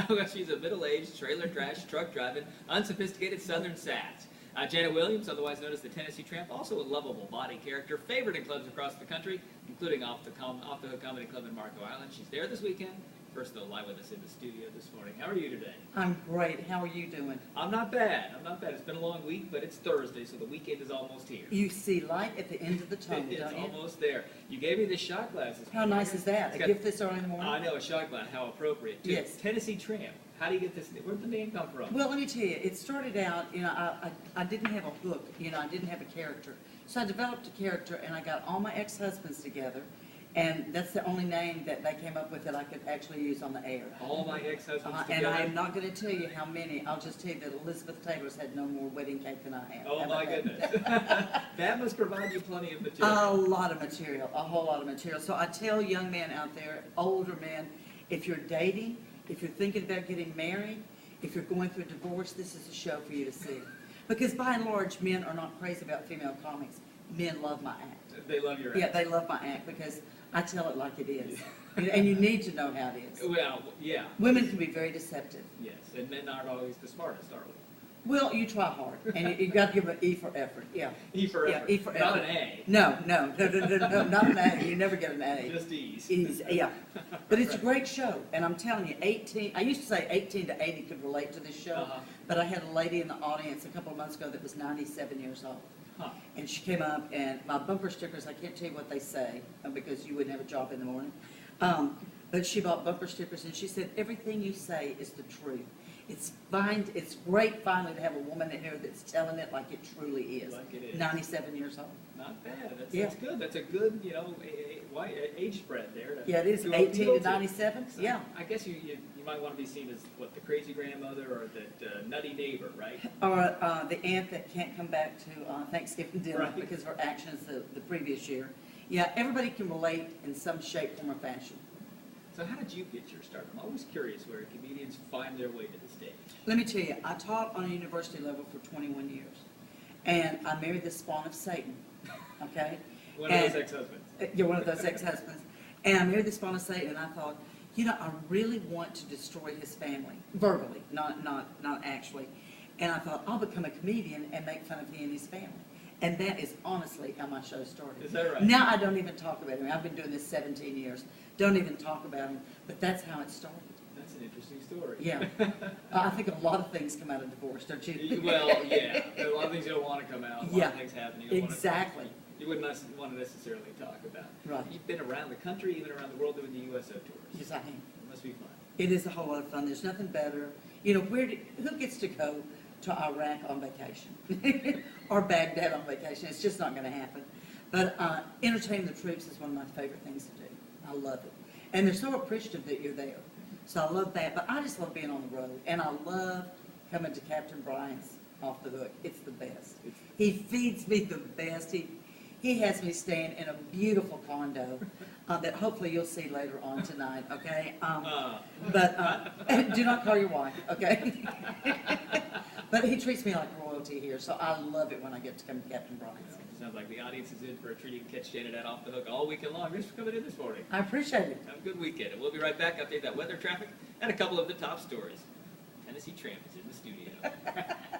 Well, she's a middle-aged, trailer trash, truck driving, unsophisticated Southern sass. Janet Williams, otherwise known as the Tennessee Tramp, also a lovable body character, favored in clubs across the country, including Off the Hook Comedy Club in Marco Island. She's there this weekend. First, though, live with us in the studio this morning. How are you today? I'm great. How are you doing? I'm not bad. It's been a long week, but it's Thursday, so the weekend is almost here. You see light at the end of the tunnel, It's don't you? almost there. You gave me this shot glass this How morning. nice is that? It's A got- gift this early in the morning? I know, a shot glass. How appropriate, too. Yes. Tennessee Tramp. How do you get this? Where'd the name come from? Well, let me tell you, it started out, I didn't have a hook, I didn't have a character. So I developed a character and I got all my ex-husbands together, and that's the only name that they came up with that I could actually use on the air. All my ex-husbands And together? I am not going to tell you how many. I'll just tell you that Elizabeth Taylor's had no more wedding cake than I have. Oh How my about that? goodness. That must provide you plenty of material. A lot of material, a whole lot of material. So I tell young men out there, older men, if you're dating, if you're thinking about getting married, if you're going through a divorce, this is a show for you to see. Because by and large, men are not crazy about female comics. Men love my act. They love your act. Yeah, they love my act because I tell it like it is. And you need to know how it is. Well, yeah. Women can be very deceptive. Yes, and men aren't always the smartest, are we? Well, you try hard, and you got to give an E for effort. Yeah. E for Yeah, effort. E for Not effort. an A. No, not an A. You never get an A. Just E's. E's, yeah. But it's a great show, and I'm telling you, I used to say 18 to 80 could relate to this show, Uh-huh. but I had a lady in the audience a couple of months ago that was 97 years old. Huh. And she came up, and my bumper stickers, I can't tell you what they say, because you wouldn't have a job in the morning. But she bought bumper stickers, and she said, everything you say is the truth. It's great finally to have a woman in here that's telling it like it truly is. Like it is. 97 years old. Not bad. Yeah. That's good. That's a good, age spread there. Yeah, it is to 18 appeal to 97. So Yeah. I guess you might want to be seen as, what, the crazy grandmother or that nutty neighbor, right? Or the aunt that can't come back to Thanksgiving dinner Right. because of her actions the previous year. Yeah, everybody can relate in some shape, form, or fashion. So how did you get your start? I'm always curious where comedians find their way to the stage. Let me tell you, I taught on a university level for 21 years. And I married the spawn of Satan, okay? One of those ex-husbands. You're one of those ex-husbands. And I married the spawn of Satan, and I thought, I really want to destroy his family, verbally, not actually. And I thought, I'll become a comedian and make fun of he and his family. And that is honestly how my show started. Is that right? Now I don't even talk about him. I've been doing this 17 years. Don't even talk about him. But that's how it started. That's an interesting story. Yeah. I think a lot of things come out of divorce, don't you? Well, yeah. A lot of things you don't want to come out. A lot Yeah. of things happen. You don't Exactly. You wouldn't want to necessarily talk about. Right. You've been around the country, even around the world, doing the USO tours. Yes, I am. It must be fun. It is a whole lot of fun. There's nothing better. Who gets to go to Iraq on vacation? Or Baghdad on vacation? It's just not going to happen. But entertaining the troops is one of my favorite things to do. I love it. And they're so appreciative that you're there. So I love that. But I just love being on the road. And I love coming to Captain Brian's Off the Hook. It's the best. He feeds me the best. He has me staying in a beautiful condo that hopefully you'll see later on tonight, okay? But do not call your wife, okay? But he treats me like royalty here, so I love it when I get to come to Captain Brian's. Sounds like the audience is in for a treat. You can catch Janet at Off the Hook all weekend long. Thanks for coming in this morning. I appreciate it. Have a good weekend. And we'll be right back, update that weather traffic and a couple of the top stories. Tennessee Tramp is in the studio.